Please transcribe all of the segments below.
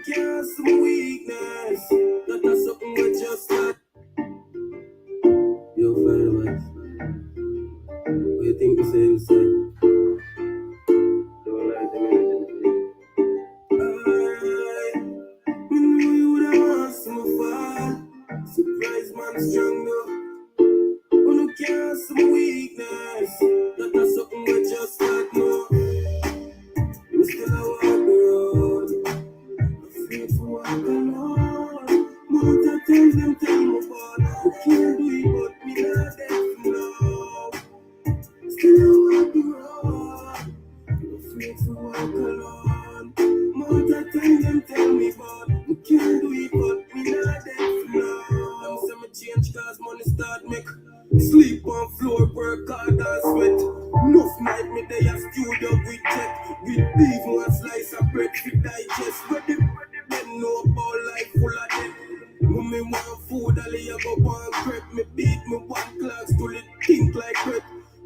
care some weakness. That is something we just like. Yo, followers, what you think the same say? Don't like them anything. Me know you would have want some fall. Surprise man strong though. Who no care some weakness. That is something we just like no. We still a walk the road. Afraid to walk alone. Most of the times them tell me about we can't do it, but me not dead now. Still I walk the road. Afraid to walk alone. Most of the times them tell me about we can't do it, but me not dead now. Them say me change cause money start make. Sleep on floor, work hard and sweat. Enough night me day a studio with check. With beef, one slice of bread to digest. Ready, them know about life full of debt. When me want food, I'll go one crepe. Me beat me one class till it think like bread.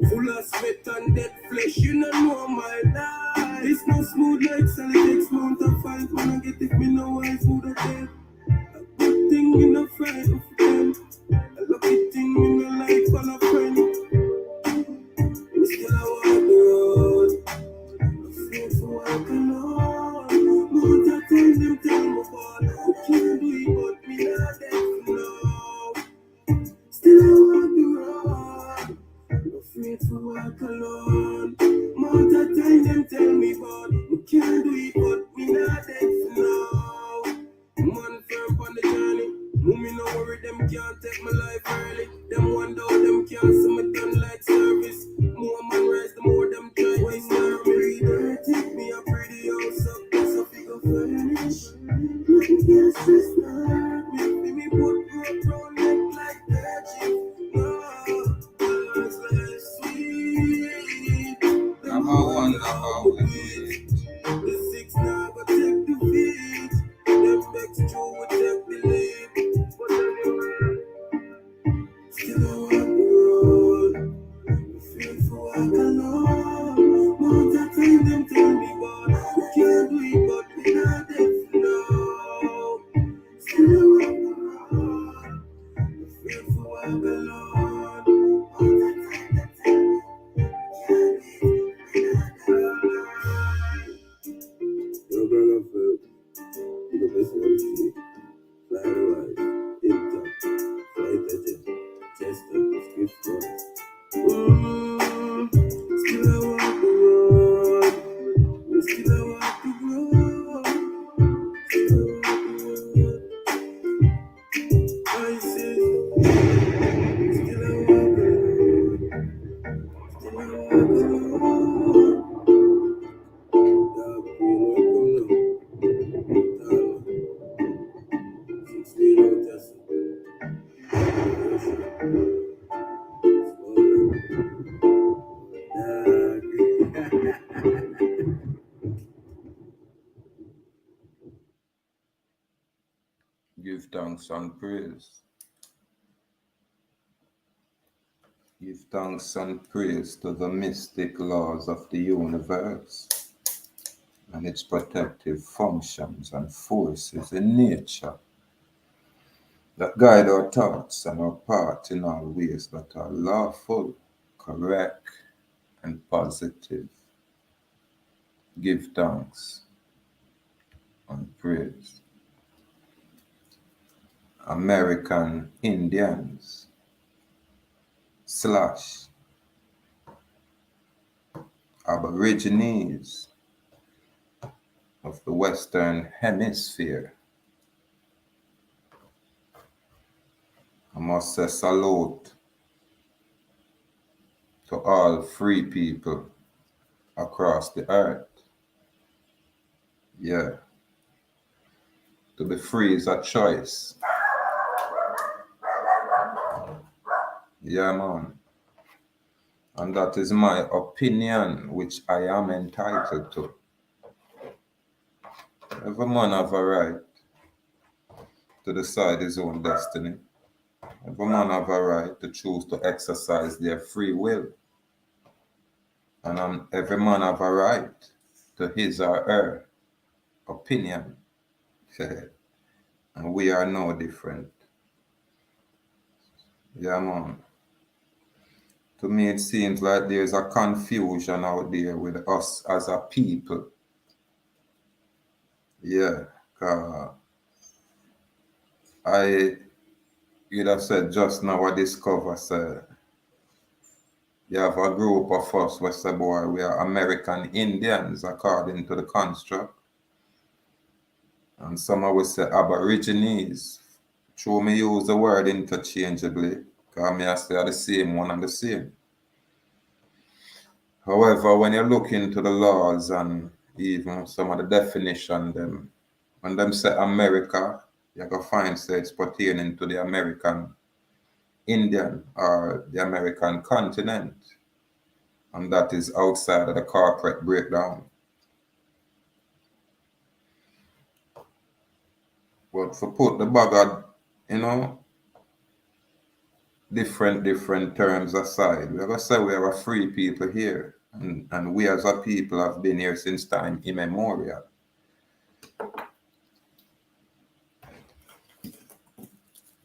Full of sweat and dead flesh, you don't know my life. It's not smooth like solid takes month of fight. When I get it, me know why food are dead. A good thing me no fight of them. A lucky thing me no like for a friend. We still a walk the road. Afraid to walk alone. Most of the time them tell me about we can't do it, but me not dead now. Still I walk the road. Afraid to walk alone. Most of the time them tell me about we can't do it, but me not dead now. Man firm on the journey. Me no worry, them can't take my life early. Them wonder how them can't see me done like service. More man rise, the more them try to snare me. Dirty, me a pretty house up, so figure furnish. Nothing can stress me. Me put rope round neck like that shit. No, it's like sweet. I'm a wonder how we do it. The six now go take the feet. Them next two will take the lead. But anyway, still I walk the road. Afraid to walk alone. Most of the time them tell me about we can't do it, but we not dead now. Still I walk the road. Afraid to walk alone. Most of the time them tell me we can't do it, we not dead now. Yo, brother, you the best one to see. Fly the wide, hip top, flight the jet, chest up, script one. Still I walk the road. We still I walk the road. Still I walk the road. I say, still I walk the road. Still I walk the road. Yeah, you know come now. 16 out just. Give thanks and praise. Give thanks and praise to the mystic laws of the universe and its protective functions and forces in nature that guide our thoughts and our path in all ways that are lawful, correct, and positive. Give thanks and praise. American Indians / Aborigines of the Western Hemisphere. I must say salute to all free people across the earth. Yeah. To be free is a choice. Yeah, man. And that is my opinion, which I am entitled to. Every man have a right to decide his own destiny. Every man have a right to choose to exercise their free will. And every man have a right to his or her opinion. And we are no different. Yeah, man. To me, it seems like there's a confusion out there with us as a people. Yeah, 'cause you'd have said just now, I discovered, you have a group of us, we say, boy, we are American Indians according to the construct. And some of us say Aborigines. True, me use the word interchangeably, because me I say are the same one and the same. However, when you look into the laws and even some of the definition them, when them say America, you can find say it's pertaining to the American Indian or the American continent. And that is outside of the corporate breakdown. But for put the bag of, different terms aside, we're gonna say we are a free people here. And we as a people have been here since time immemorial.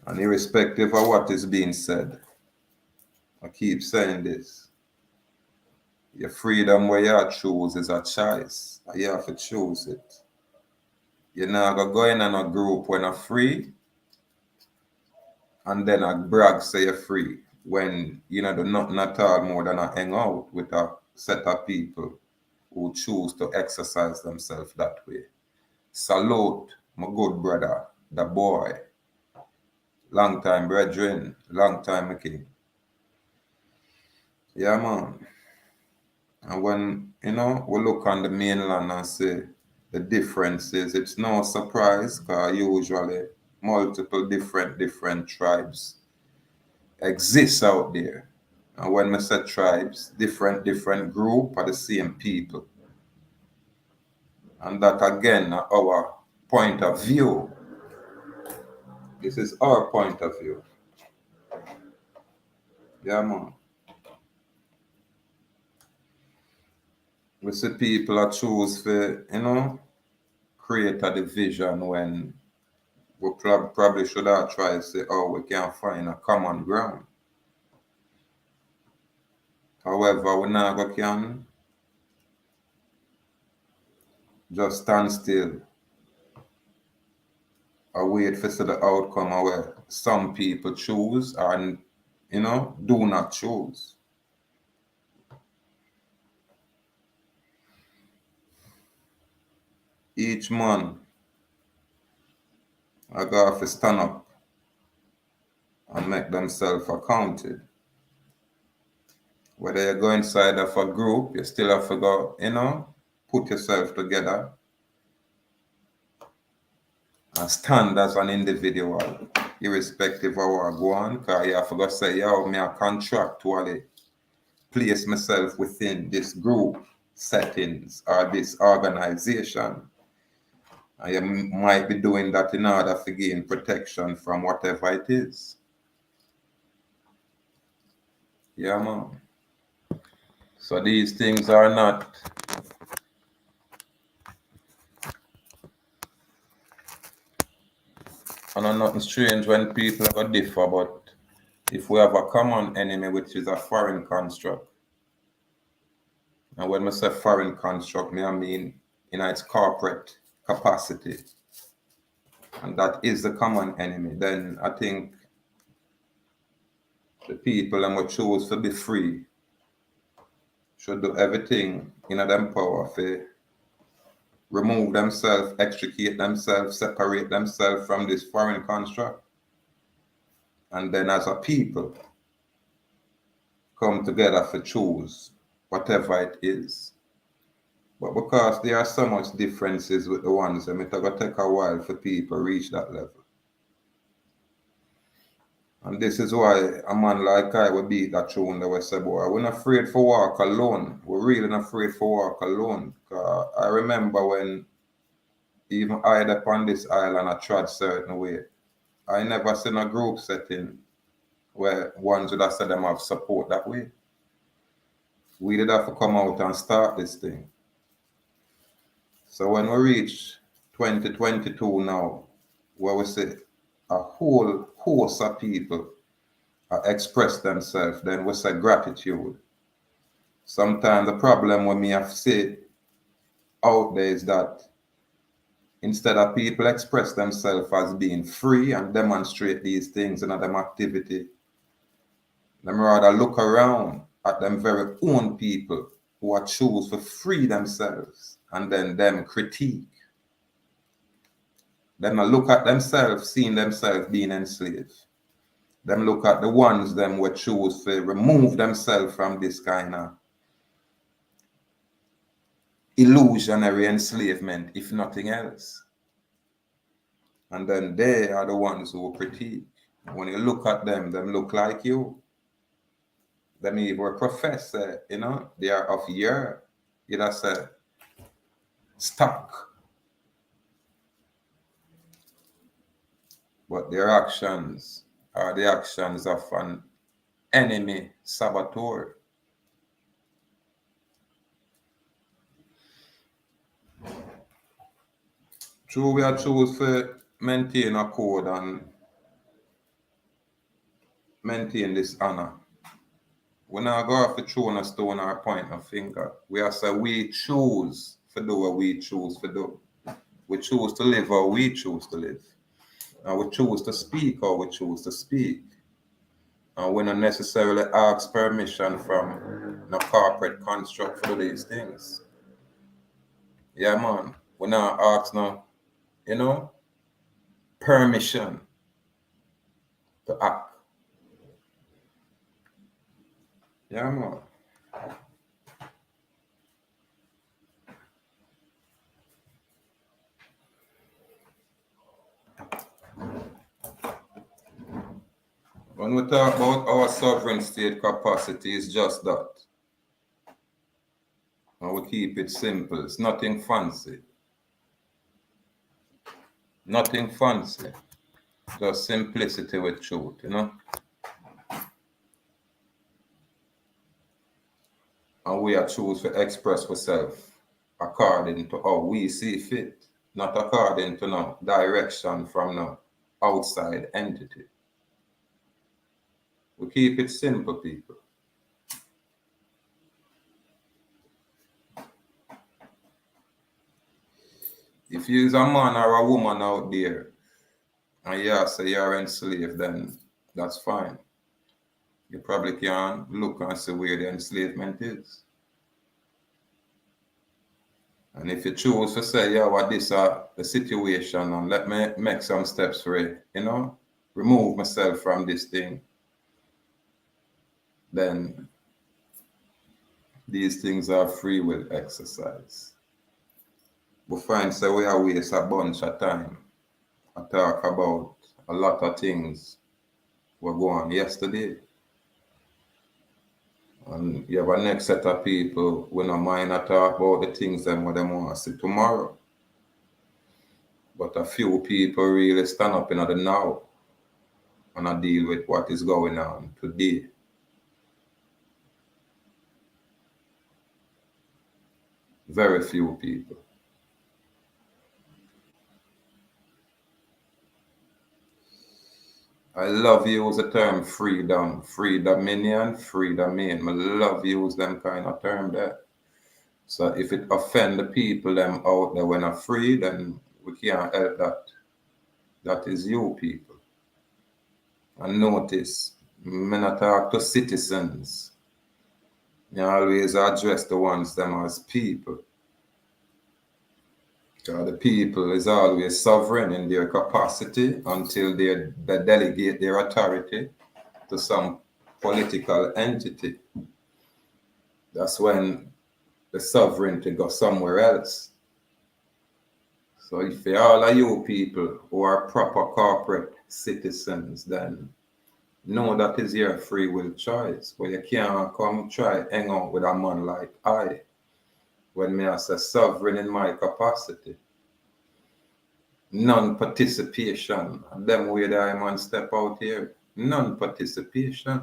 And irrespective of what is being said, I keep saying this. Your freedom where you choose is a choice. And you have to choose it. You're not gonna go in a group when you're free and then I brag say you're free when you know do nothing at all more than I hang out with a set of people who choose to exercise themselves that way. Salute my good brother, the boy. Long time brethren, long time king. Yeah, man. And when, we look on the mainland and say the differences, it's no surprise because usually multiple different tribes exist out there. And when we say tribes, different group are the same people. And that again, our point of view. This is our point of view. Yeah, man. We see people are choose for, create a division when we probably should have tried to say, oh, we can't find a common ground. However, we never can just stand still or wait for see the outcome of where some people choose and, do not choose. Each man I got to stand up and make themselves accounted. Whether you go inside of a group, you still have to go, put yourself together and stand as an individual, irrespective of what go on, because you have to go say, yo, me I contractually place myself within this group settings or this organization. And you might be doing that in order to gain protection from whatever it is. Yeah, man. So these things are not nothing strange when people have a differ, but if we have a common enemy, which is a foreign construct, and when I say foreign construct, I mean in its corporate capacity, and that is the common enemy, then I think the people that will choose to be free should do everything in their power to remove themselves, extricate themselves, separate themselves from this foreign construct, and then as a people come together to choose whatever it is. But because there are so much differences with the ones, it's going to take a while for people reach that level. And this is why a man like I would beat that tune that we say, boy, we're not afraid for walk alone. We're really not afraid for walk alone. I remember when even I up on this island, I tried certain way. I never seen a group setting where ones would have said them have support that way. We did have to come out and start this thing. So when we reach 2022 now, where we say a whole host of people express themselves, then we say gratitude. Sometimes the problem when me have said out there is that instead of people express themselves as being free and demonstrate these things in them activity, them rather look around at them very own people who are choose to free themselves and then them critique. Them not look at themselves, seeing themselves being enslaved. Them look at the ones them who choose to remove themselves from this kind of illusionary enslavement, if nothing else. And then they are the ones who critique. When you look at them look like you. Them even profess, they are of year. You just say, stuck. But their actions are the actions of an enemy saboteur. True, we are choose to maintain a code and maintain this honor. We not go off the throne a stone or point a finger. We are say we choose to do what we choose to do. We choose to live how we choose to live. And we choose to speak how we choose to speak. And we don't necessarily ask permission from no corporate construct for these things. Yeah, man. We not ask no, permission to act. Yeah, man. When we talk about our sovereign state capacity, it's just that. And we keep it simple. It's nothing fancy. Nothing fancy. Just simplicity with truth, And we are choose to express ourselves according to how we see fit, not according to no direction from no outside entity. We keep it simple, people. If you're a man or a woman out there and you say you're enslaved, then that's fine. You probably can look and see where the enslavement is. And if you choose to say, yeah, what this the situation and let me make some steps for it, remove myself from this thing, then these things are free will exercise. We find so we are waste a bunch of time. I talk about a lot of things were going yesterday. And you have a next set of people when I mind to talk about the things them what they want to see tomorrow. But a few people really stand up in the now and I deal with what is going on today. Very few people. I love use the term freedom, dominion, domain. I love use them kind of term there. So if it offend the people them out there when are free, then we can't help that. That is you people. And notice, when I talk to citizens, you always address the ones them as people. The people is always sovereign in their capacity until they delegate their authority to some political entity. That's when the sovereignty goes somewhere else. So if all of you people who are proper corporate citizens, then no, that is your free will choice. But you can't come try hang out with a man like I when me as a sovereign in my capacity. Non-participation. And them way that I man step out here. Non-participation.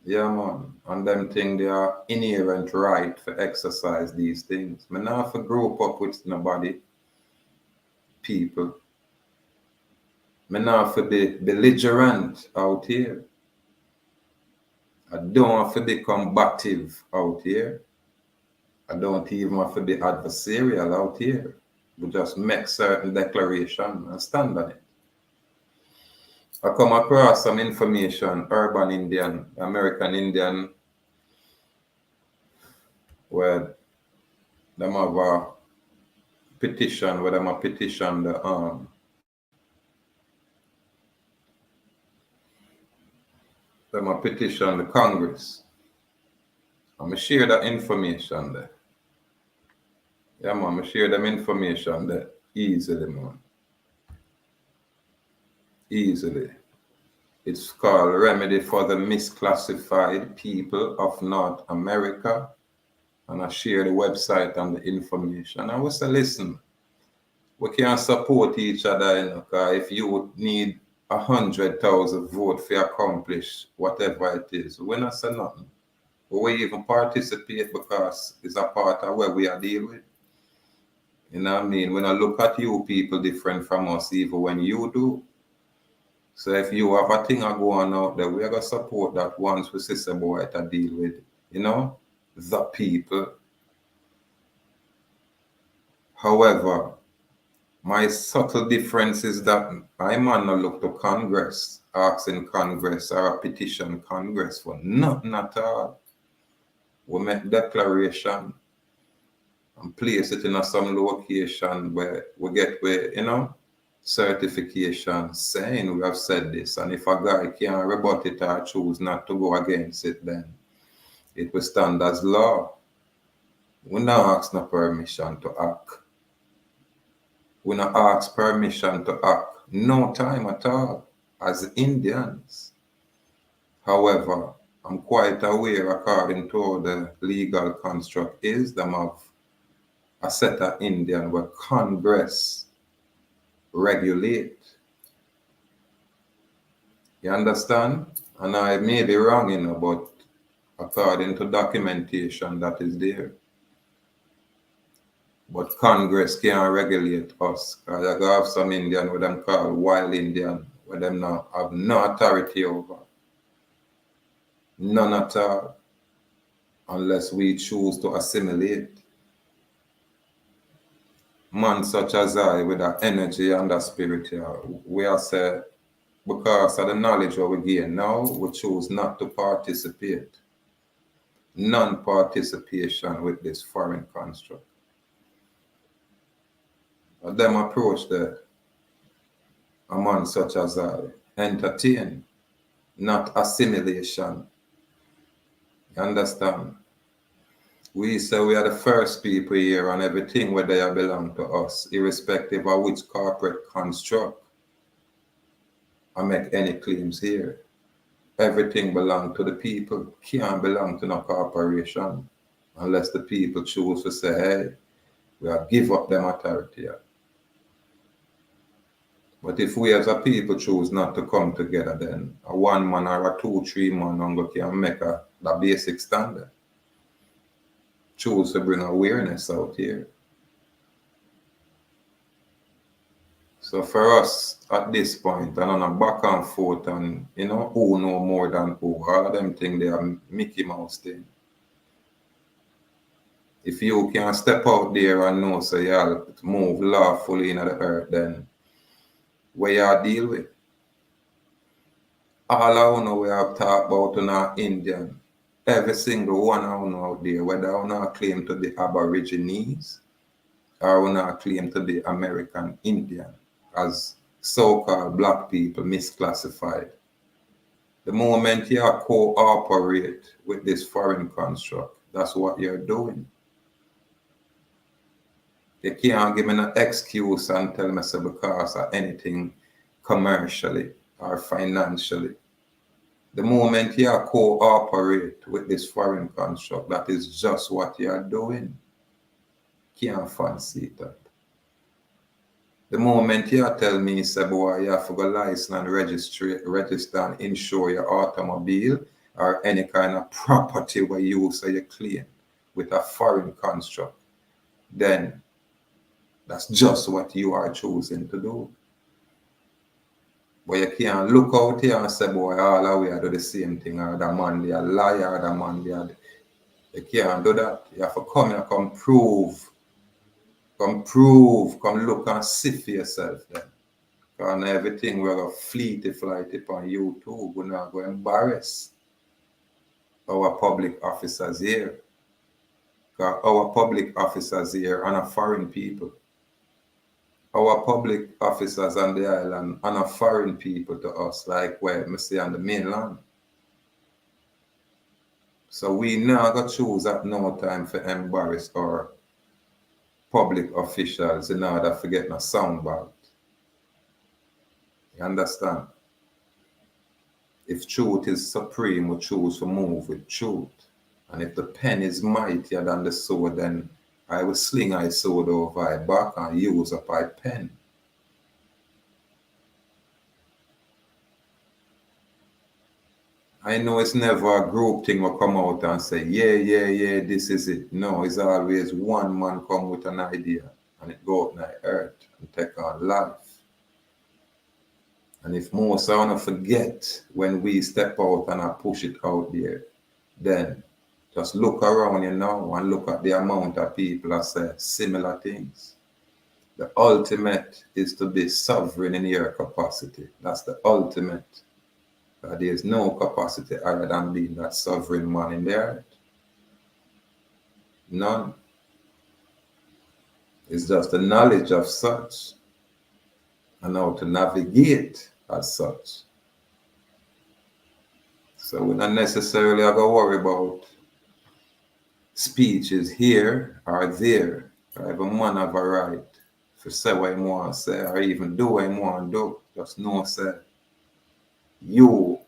Yeah, man. And them thing they are inherent right for exercise these things. Me not for grow up with nobody, people. Me not for be belligerent out here. I don't want to be combative out here. I don't even want to be adversarial out here. We just make certain declaration and stand on it. I come across some information, urban Indian, American Indian, where them have a petition, where them a petition the Congress. I'm gonna share that information there. Yeah, man, I'm gonna share them information there easily, man. Easily. It's called Remedy for the Misclassified People of North America. And I share the website and the information. I will say, listen, we can support each other, you know, 'cause if you would need 100,000 votes to accomplish whatever it is, we're not saying nothing. We even participate because it's a part of where we are dealing with. You know what I mean? When I look at you people different from us, even when you do. So if you have a thing going out there, we're going to support that once we see some boy to deal with, you know, the people. However, my subtle difference is that I might not look to Congress, asking Congress or a petition Congress for nothing at all. We make declaration and place it in some location where we get where, you know, certification saying we have said this. And if a guy can't rebut it or choose not to go against it, then it will stand as law. We not ask no permission to act. We not ask permission to act. No time at all as Indians. However, I'm quite aware according to the legal construct is them of a set of Indian where Congress regulate. You understand? And I may be wrong, you know, but according to documentation that is there. But Congress can't regulate us. Because I have some Indian what them call wild Indian, where them now have no authority over. None at all. Unless we choose to assimilate. Man such as I, with that energy and that spirit here, we are say, because of the knowledge that we gain now, we choose not to participate. Non-participation with this foreign construct. Them approach the a man such as I, entertain, not assimilation. You understand? We say we are the first people here and everything where they belong to us, irrespective of which corporate construct I make any claims here. Everything belongs to the people, can't belong to no corporation unless the people choose to say, hey, we have give up them authority here. But if we as a people choose not to come together, then a 1 man or a 2, 3 man hunger can make the basic standard. Choose to bring awareness out here. So for us at this point, and on a back and forth, and you know, who know more than who, all of them think they are Mickey Mouse thing. If you can step out there and know so you'll move lawfully in the earth, then where you deal with. All I know we have talked about in our Indian, every single one I know out there, whether I not claim to be Aborigines or I not claim to be American Indian, as so-called black people misclassified. The moment you cooperate with this foreign construct, that's what you're doing. You can't give me an excuse and tell me so because of anything commercially or financially. The moment you cooperate with this foreign construct, that is just what you are doing. Can't fancy that. The moment you tell me, say, boy, you have to go license and register and insure your automobile, or any kind of property where you say you claim with a foreign construct, then that's just what you are choosing to do. But you can't look out here and say, boy, all the way I do the same thing, or the man they a liar, or the man they are. You can't do that. You have to come here, come prove, come look and see for yourself then. Because everything we're going to fleety flight upon you too. We're not going to embarrass our public officers here. Because our public officers here are not foreign people. Our public officers on the island are not foreign people to us, like where I say on the mainland. So we now got to choose at no time for embarrass our public officials in order to get a soundbite. You understand? If truth is supreme, we choose to move with truth. And if the pen is mightier than the sword, then I will sling my sword over my back and use up my pen. I know it's never a group thing will come out and say, yeah, this is it. No, it's always one man come with an idea and it go up in the earth and take on life. And if most I want to forget when we step out and I push it out there, then just look around you now and look at the amount of people that say similar things. The ultimate is to be sovereign in your capacity. That's the ultimate. There is no capacity other than being that sovereign man in the earth. None. It's just the knowledge of such and how to navigate as such. So we don't necessarily have to worry about speeches here or there. Every man have a right to say what he want to say or even do what he want to do. Just know say you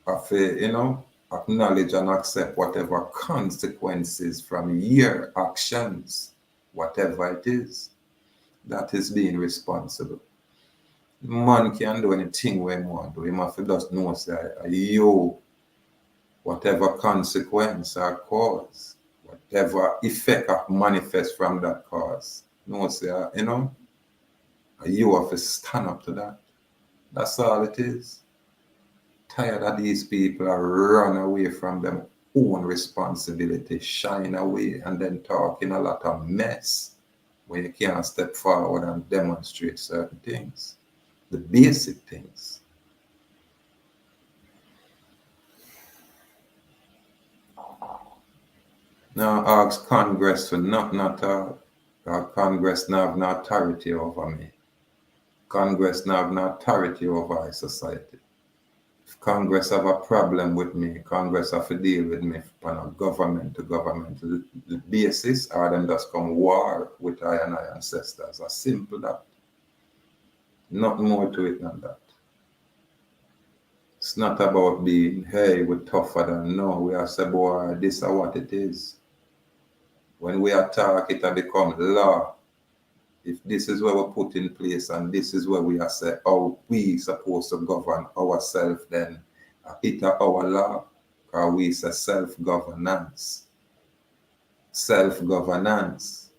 have to, acknowledge and accept whatever consequences from your actions, whatever it is. That is being responsible. Man can do anything we want to do. He must just know say you, whatever consequence or cause, whatever effect of manifest from that cause. No say, you have to stand up to that. That's all it is. Tired of these people are run away from their own responsibility, shine away, and then talking a lot of mess when you can't step forward and demonstrate certain things, the basic things. Now ask Congress for nothing at all. Congress now have no authority over me. Congress now have no authority over our society. If Congress have a problem with me, Congress have to deal with me on a government to government basis, or them just come war with I and our ancestors. As simple that. Nothing more to it than that. It's not about being, hey, we're tougher than no. We are say, boy, this is what it is. When we attack, it will become law. If this is where we put in place and this is where we are say how we supposed to govern ourselves, then it is our law. Because we say self-governance. Self-governance.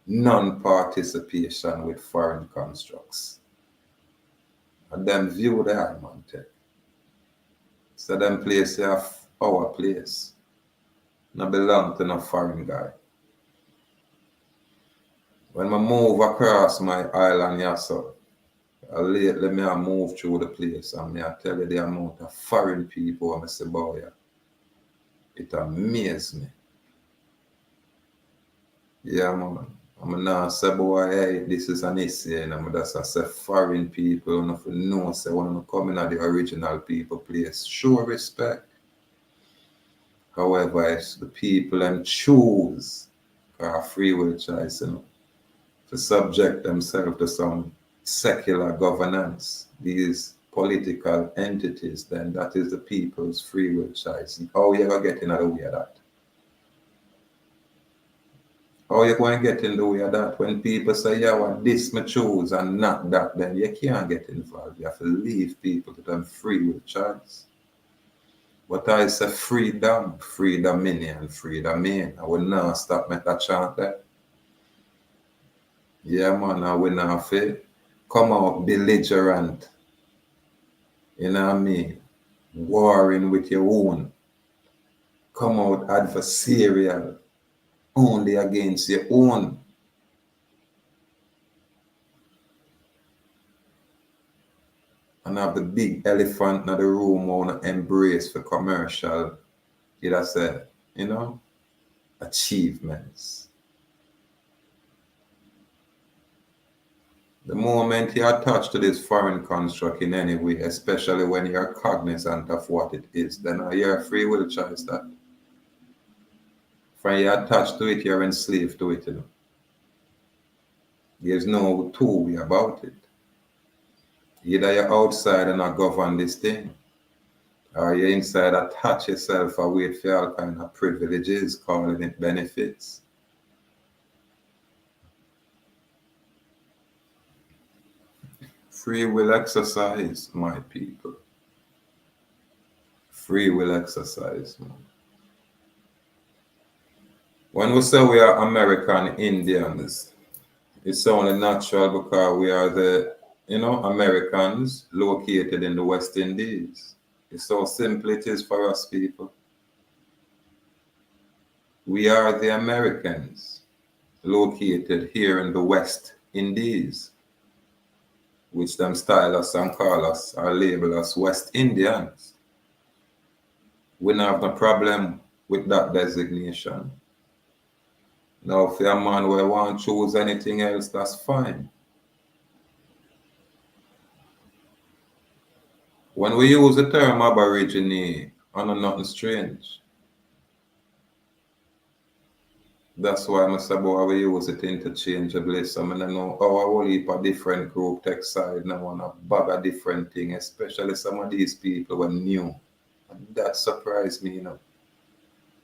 Non-participation with foreign constructs. And them view the man take. So them place have our place. Not belong to no foreign guy. When I move across my island here, so lately me I move through the place and me I tell you the amount of foreign people I see about here. It amazes me. Yeah, man. I'm not say, boy, hey, this is an issue, and I'm just say foreign people, and if you know, say, when I'm coming at the original people place, show respect. However, it's the people and choose, free will choice, to subject themselves to some secular governance, these political entities, then that is the people's free will choice. How you going to get in the way of that? How you going to get in the way of that? When people say, yeah, well, this me choose and not that, then you can't get involved. You have to leave people to them free will choice. But I say freedom, freedom in, freedom in. I will not stop make that chant there. Yeah, man, I will not feel come out belligerent. You know what I mean? Warring with your own. Come out adversarial only against your own. And have the big elephant in the room on embrace for commercial, you say, you know, achievements. The moment you attach to this foreign construct in any way, especially when you're cognizant of what it is, then you're a free will choice that. When you're attached to it, you're enslaved to it, you know. There's no two way about it. Either you're outside and not govern this thing, or you're inside, attach yourself and wait for all kind of privileges, calling it benefits. Free will exercise, my people. Free will exercise, man. When we say we are American Indians, it's only natural because we are the, you know, Americans located in the West Indies. It's so simple it is for us people. We are the Americans located here in the West Indies, which them style us and call us or label us West Indians. We don't have no problem with that designation. Now, if a man will want to choose anything else, that's fine. When we use the term Aborigine, I know nothing strange. That's why I say boy we use it interchangeably. So I know how a whole heap of different group take side now on a bag of different thing, especially some of these people were new. And that surprised me, you know.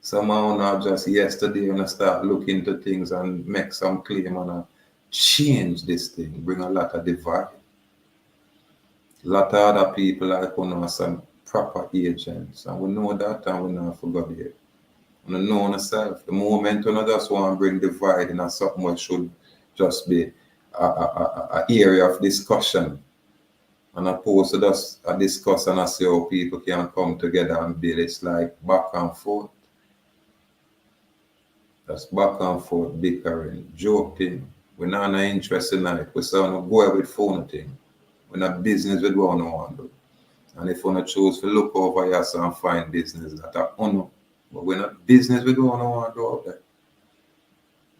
Somehow now just yesterday when I start looking into things and make some claim and change this thing, bring a lot of divide. A lot of other people like you know some proper agents and we know that and we not forgot it. And know ourselves. The moment when I just want to bring divide in something what should just be a area of discussion. And opposed to just a discuss and I see how people can come together and build it's like back and forth. That's back and forth bickering, joking. We're not interested in it. We're saying go with phone thing. We're not business with what we want to do. And if we choose to look over here and find business that are honor, but we're not business with what we want to do out there.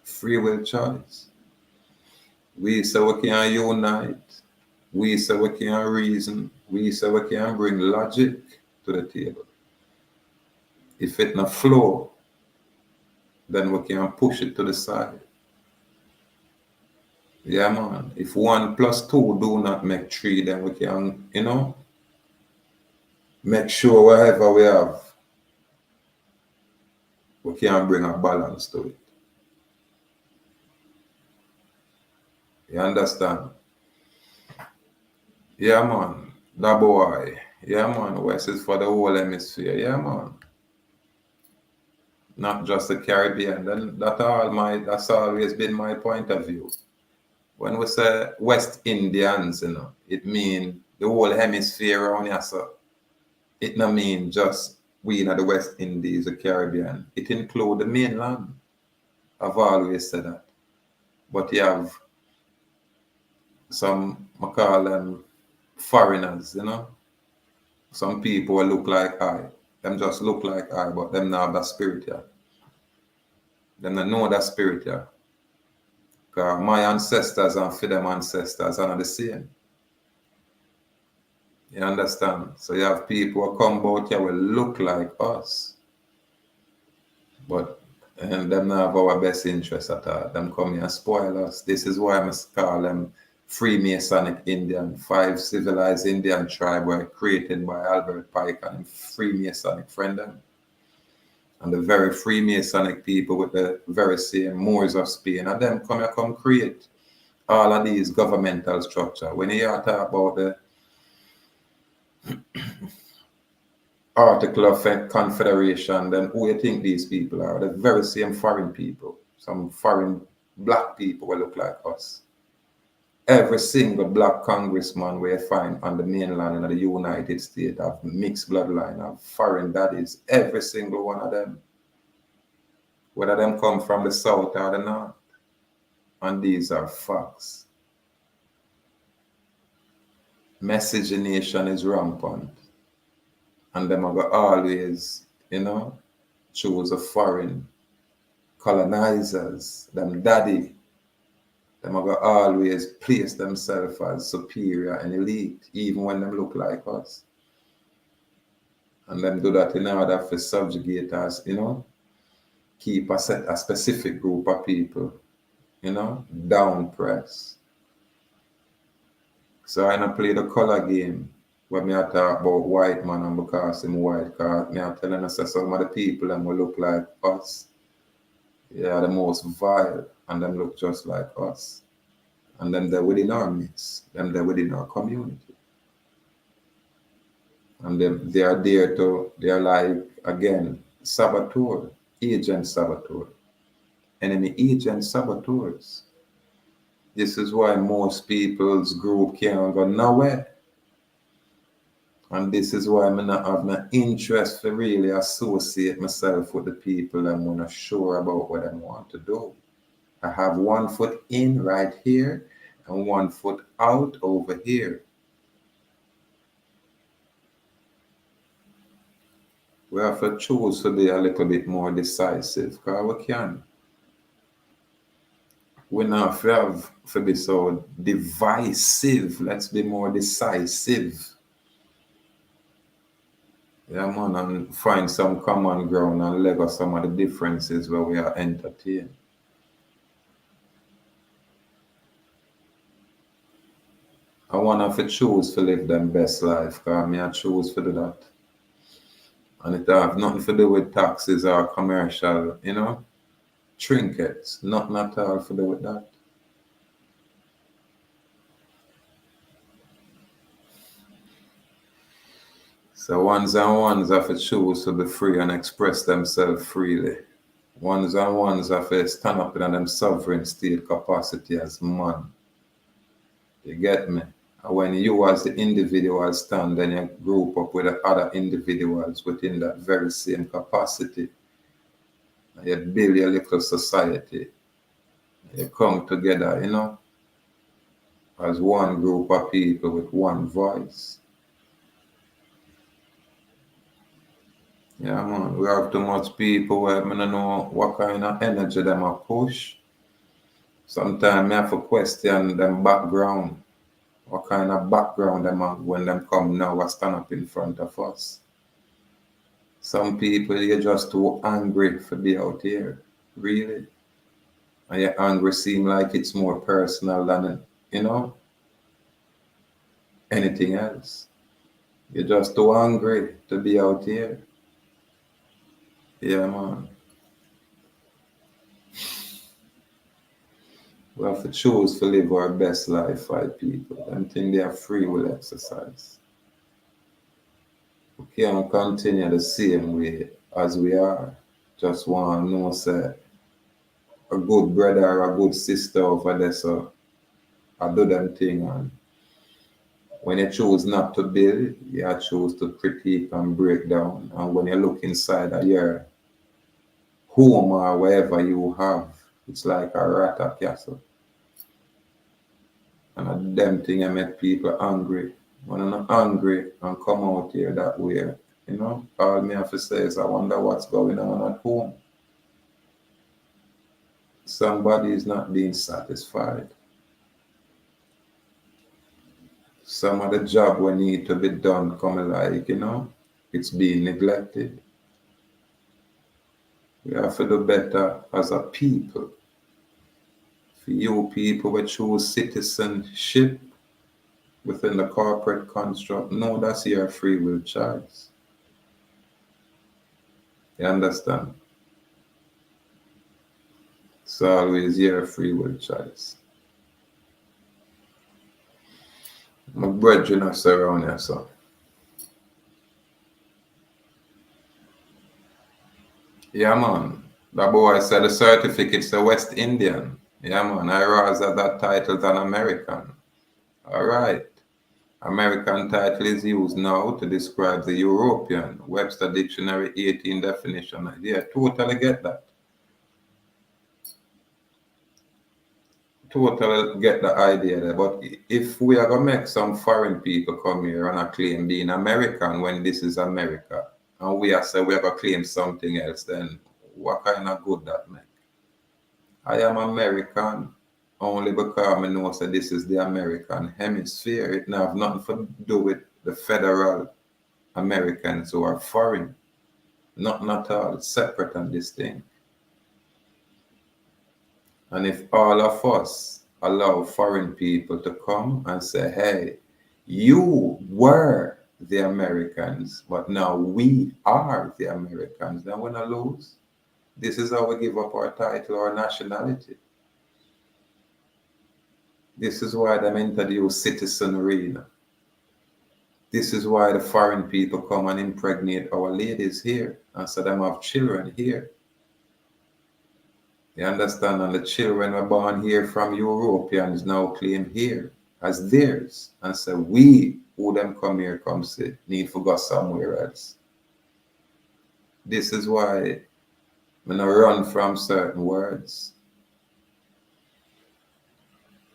Free will choice. We say we can unite. We say we can reason. We say we can bring logic to the table. If it not flow, then we can push it to the side. Yeah, man. If 1 plus 2 do not make 3, then we can, you know, make sure wherever we have, we can bring a balance to it. You understand? Yeah, man. That boy. Yeah, man. West is for the whole hemisphere. Yeah, man. Not just the Caribbean. Then that's always been my point of view. When we say West Indians, you know, it means the whole hemisphere around here. So it not mean just we in the West Indies, the Caribbean. It includes the mainland. I've always said that. But you have some, I call them foreigners, you know. Some people look like I. Them just look like I, but them not have that spirit here. Them not know that spirit here. Because my ancestors and for them ancestors are not the same. You understand? So you have people who come out here will look like us. But and them not have our best interest at all. Them come here and spoil us. This is why I must call them Freemasonic Indian. 5 civilized Indian tribe were created by Albert Pike and Freemasonic friend them. And the very Freemasonic people with the very same Moors of Spain. And them come create all of these governmental structure. When you talk about the Article of Confederation, then who you think these people are? The very same foreign people. Some foreign black people will look like us. Every single black congressman we find on the mainland in the United States have mixed bloodline, have foreign daddies. Every single one of them. Whether them come from the south or the north. And these are facts. Miscegenation is rampant. And them are going to always, choose a foreign colonizers, them daddy. Them are going to always place themselves as superior and elite, even when them look like us. And them do that in order for subjugate us, keep a specific group of people, down press. So I don't play the color game when me I talk about white man and because I'm white, because me I telling us that some of the people them will look like us. They are the most vile and them look just like us. And then they're within our midst, them they're within our community. And they are there to, they're like, again, saboteur, agent saboteur, enemy agent saboteurs. This is why most people's group can't go nowhere. And this is why I not have no interest to really associate myself with the people I'm not sure about what I want to do. I have one foot in right here and one foot out over here. We have to choose to be a little bit more decisive because we can. We not have to be so divisive. Let's be more decisive. Yeah, man, and find some common ground and let go some of the differences where we are entertained. I want to choose to live them best life, because I choose to do that. And it have nothing to do with taxes or commercial, trinkets. Nothing at all to do with that. So ones and ones have to choose to be free and express themselves freely. Ones and ones have to stand up in them sovereign state capacity as man. You get me? And when you as the individual stand, then you group up with the other individuals within that very same capacity. And you build your little society. You come together, as one group of people with one voice. Yeah, man, we have too much people where I don't know what kind of energy them a push. Sometimes I have to question them background. What kind of background them have when them come now or stand up in front of us. Some people, you're just too angry to be out here, really. And your anger seem like it's more personal than, anything else. You're just too angry to be out here. Yeah, man. We have to choose to live our best life, white people. And think they are free will exercise. We can't continue the same way as we are. Just want to know, say, a good brother or a good sister over there, so I do them thing. And when you choose not to build, you choose to critique and break down. And when you look inside of your home or wherever you have, it's like a rat a castle. And them thing I make people angry. When I'm not angry and come out here that way, all me have to say is I wonder what's going on at home. Somebody is not being satisfied. Some of the job we need to be done coming like, it's being neglected. We have to do better as a people. For you people we choose citizenship within the corporate construct, no, that's your free will choice. You understand? It's always your free will choice. My brethren are around here, so. Yeah, man. The boy said the certificate's a West Indian. Yeah, man. I rather that title than American. All right. American title is used now to describe the European. Webster Dictionary 18 definition. Yeah, totally get that. Totally get the idea there. But if we are gonna make some foreign people come here and claim being American when this is America, and we are say we are gonna claim something else, then what kind of good that make? I am American only because I know that this is the American hemisphere. It not have nothing to do with the federal Americans who are foreign. Not at all. It's separate and distinct. And if all of us allow foreign people to come and say, hey, you were the Americans, but now we are the Americans, then we're not lose. This is how we give up our title or nationality. This is why they introduce citizenry. This is why the foreign people come and impregnate our ladies here and so them have children here. You understand? And the children are born here from Europeans now claim here as theirs. And so we who them come here come say need to go somewhere else. This is why when I run from certain words.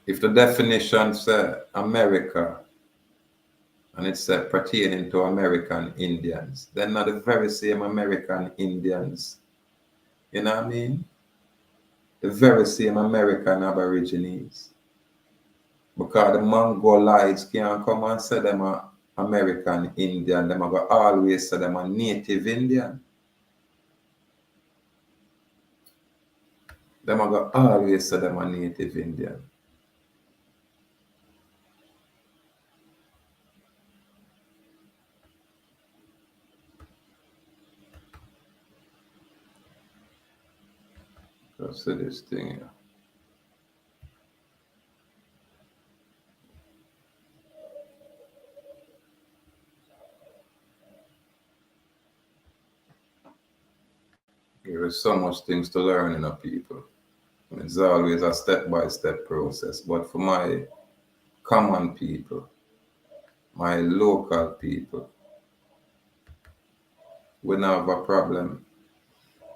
If the definition say America and it said pertaining to American Indians, then not the very same American Indians. You know what I mean? The very same American Aborigines. Because the Mongolites can't come and say them are American Indian. Them are always say them are native Indian. Them are always say them are native Indian. Just see this thing here. There is so much things to learn in a people. It's always a step-by-step process. But for my common people, my local people, we don't have a problem.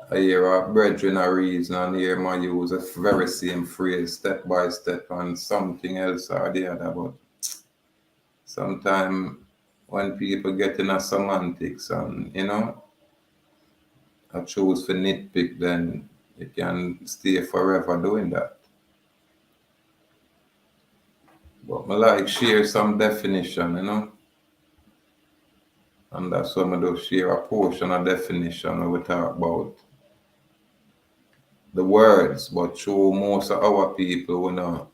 I hear a brethren a reason and hear my use the very same phrase step by step and something else or the other. But sometimes when people get in a semantics and I choose to nitpick, then you can stay forever doing that. But I like share some definition. And that's why I do share a portion of definition when we talk about the words, but through most of our people we know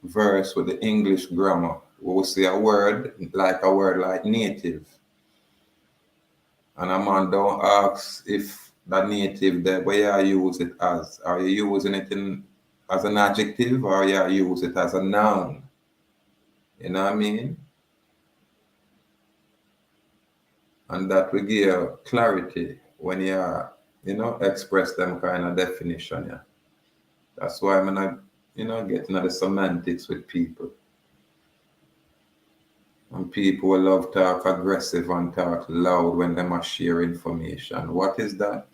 verse with the English grammar. We will say a word like native. And a man don't ask if that native there, where you use it as. Are you using it as an adjective or you use it as a noun? You know what I mean? And that will give clarity when express them kind of definition. Yeah. That's why I'm not, getting at the semantics with people. And people will love talk aggressive and talk loud when they must share information. What is that?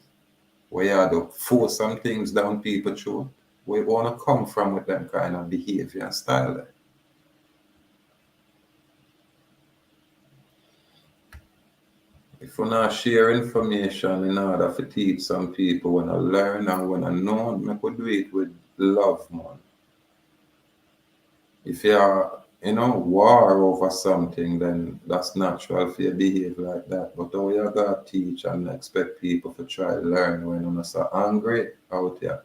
We have to force some things down people's throat. We want to come from with them kind of behavior and style. If we not share information in order to teach some people when I learn and when I know, make we do it with love, man. If you are, war over something, then that's natural for you to behave like that. But how you got to teach and expect people to try to learn when you're so angry out here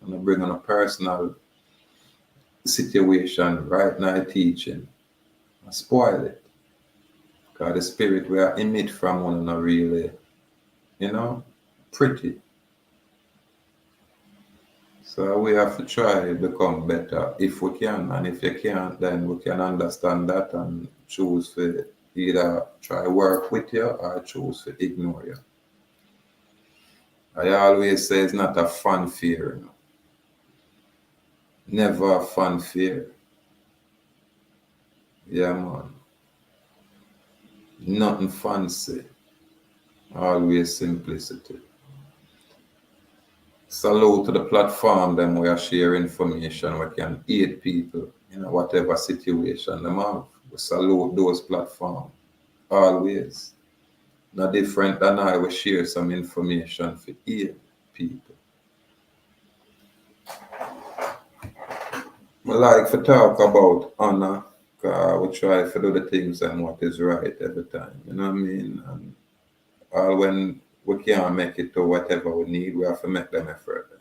and bring on a personal situation right now teaching and spoil it. Because the spirit we are emit from one another really, pretty. So we have to try to become better if we can, and if you can't, then we can understand that and choose to either try work with you or choose to ignore you. I always say it's not a fanfare, you know. Never a fanfare. Yeah, man. Nothing fancy. Always simplicity. Salute to the platform them we are share information, we can aid people in whatever situation them have. We salute those platforms. Always. No different than I will share some information for aid people. I like to talk about honor, because we try to do the things and what is right every time. You know what I mean? And all when we can't make it to whatever we need, we have to make them effort.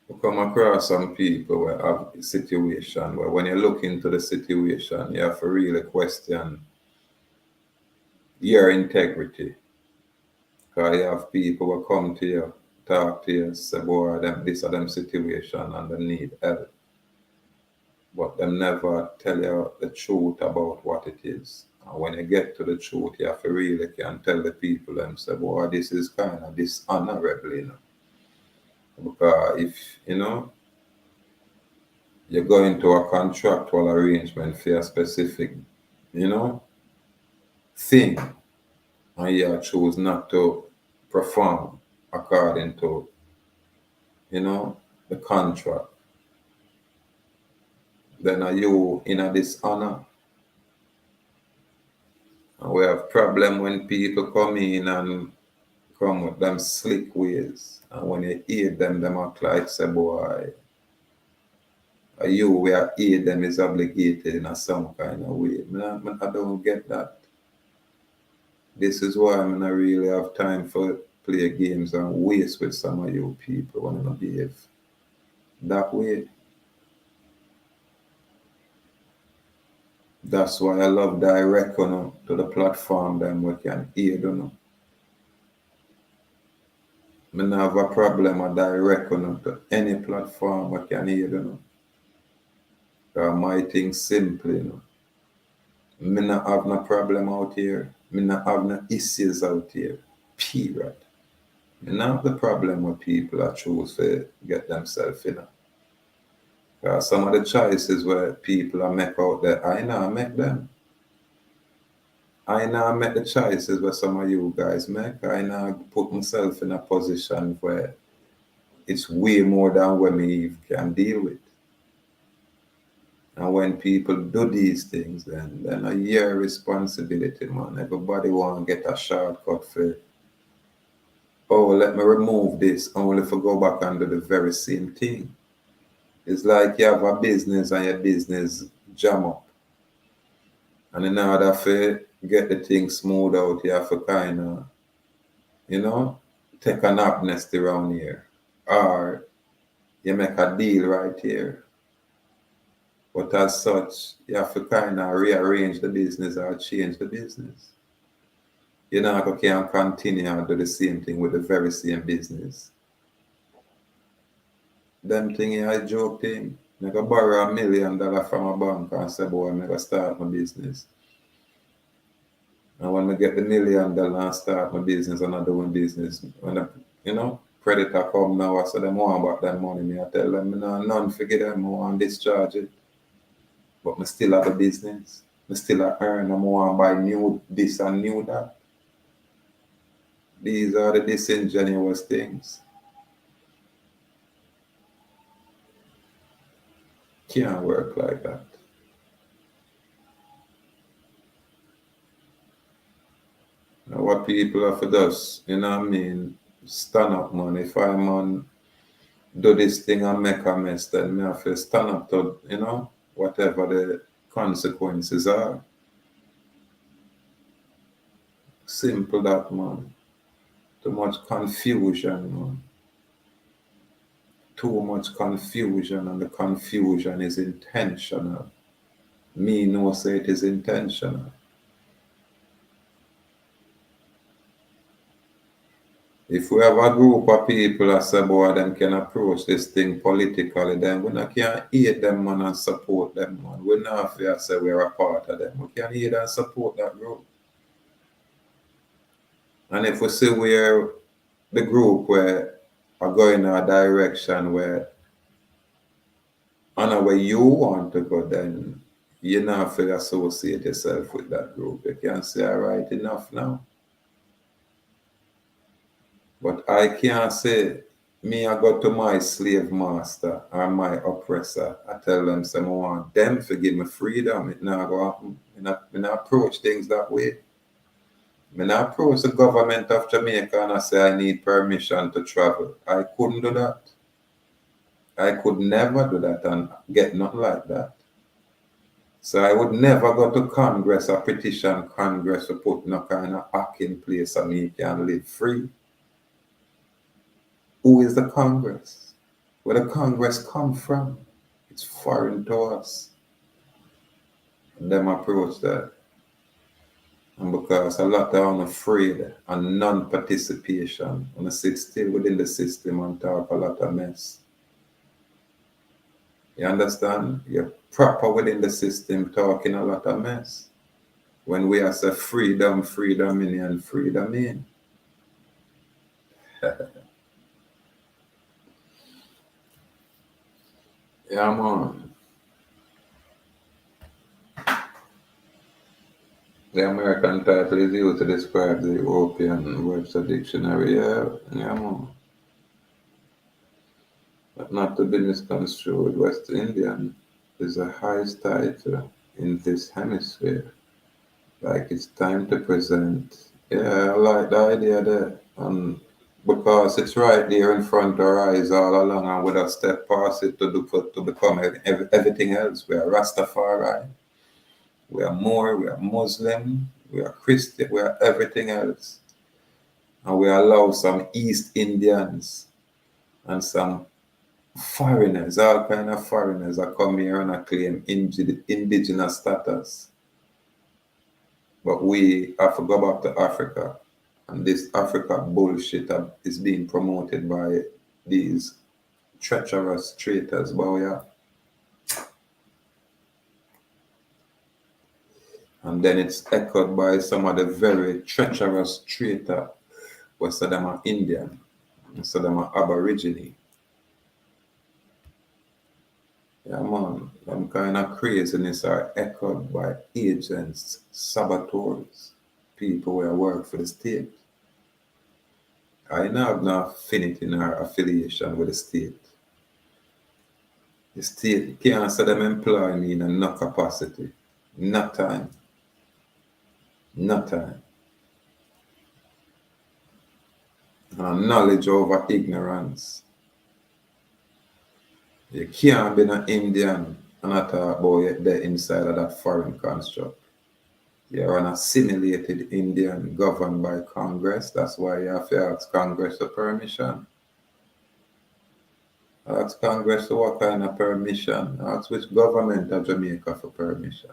We come across some people where have a situation where when you look into the situation, you have to really question your integrity. Because you have people who come to you, talk to you, say, boy, them, this or them situation and they need help. But them never tell you the truth about what it is. And when you get to the truth, you have to really can tell the people and say, boy, this is kind of dishonorable, you know. Because if, you know, you go into a contractual arrangement for a specific, you know, thing, and you choose not to perform according to, you know, the contract, then are you in a dishonor? And we have problem when people come in and come with them slick ways. And when you hear them act like say, boy, you where aid them is obligated in a some kind of way. I don't get that. This is why I not really have time for play games and waste with some of you people when I behave that way. That's why I love direct to the platform them we can aid I don't have a problem with direct to any platform we can aid My thing simple, Me not have no problem out here. Me not have no issues out here. Period. Me not have the problem with people that choose to get themselves in. Because some of the choices where people are make out there, I not make them. I now make the choices where some of you guys make. I now put myself in a position where it's way more than what me can deal with. And when people do these things, then a your responsibility, man. Everybody want to get a shortcut for, oh, let me remove this, only to go back and do the very same thing. It's like you have a business and your business jam up. And in order to get the thing smooth out, you have to kind of, take an amnesty around here. Or you make a deal right here. But as such, you have to kind of rearrange the business or change the business. You know, you can't continue and do the same thing with the very same business. Them thing is a joke thing. I can borrow $1 million from a bank and say, boy, I'm going to start my business. And when I get the $1 million and start my business and I do my business, when creditor come now, I say them want about that money. Me, I tell them, none forget them, I want discharge it. But I still have the business. I still earn, I want to buy new this and new that. These are the disingenuous things. Can't work like that. Now, what people have to do, stand up, man. If I'm on do this thing and make a mess, then I have to stand up to, whatever the consequences are. Simple that, man. Too much confusion, man. Too much confusion, and the confusion is intentional. Me know say it is intentional. If we have a group of people that say, boy, them can approach this thing politically, then we not can hate them, man, and support them, man. We not have to say we're a part of them. We can hate and support that group. And if we see where the group where are going in a direction where on where you want to go, then you not feel associate yourself with that group. You can say, all right, enough now. But I can't say, me, I go to my slave master or my oppressor. I tell them, say, I want them to give me freedom. It not go happen. I not approach things that way. I not approach the government of Jamaica and I say, I need permission to travel. I couldn't do that. I could never do that and get nothing like that. So I would never go to Congress or petition Congress to put no kind of act in place so me can live free. Who is the Congress? Where the Congress come from? It's foreign to us. And them approach that. And because a lot of them afraid and non-participation, and sit still within the system and talk a lot of mess. You understand? You're proper within the system talking a lot of mess. When we are say freedom, freedom in and freedom in. Yeah, man. The American title is used to describe the European Webster Dictionary. Yeah, man. But not to be misconstrued, West Indian is the highest title in this hemisphere. Like it's time to present. Yeah, I like the idea there. And because it's right there in front of our eyes all along and we just step past it to become everything else. We are Rastafari, we are Moor, we are Muslim, we are Christian, we are everything else. And we allow some East Indians and some foreigners, all kind of foreigners that come here and claim indigenous status. But we have to go back to Africa. And this Africa bullshit is being promoted by these treacherous traitors. But yeah. And then it's echoed by some of the very treacherous traitor who said them are Indian, and said them are Aborigine. Yeah, man, them kind of craziness are echoed by agents, saboteurs, people who work for the state. I now have no affinity nor affiliation with the state. The state can't say them employ me in a no capacity. No time. No time. Knowledge over ignorance. You can't be an Indian and not talk about it there inside of that foreign construct. You're an assimilated Indian governed by Congress. That's why you have to ask Congress for permission. Ask Congress for what kind of permission. Ask which government of Jamaica for permission.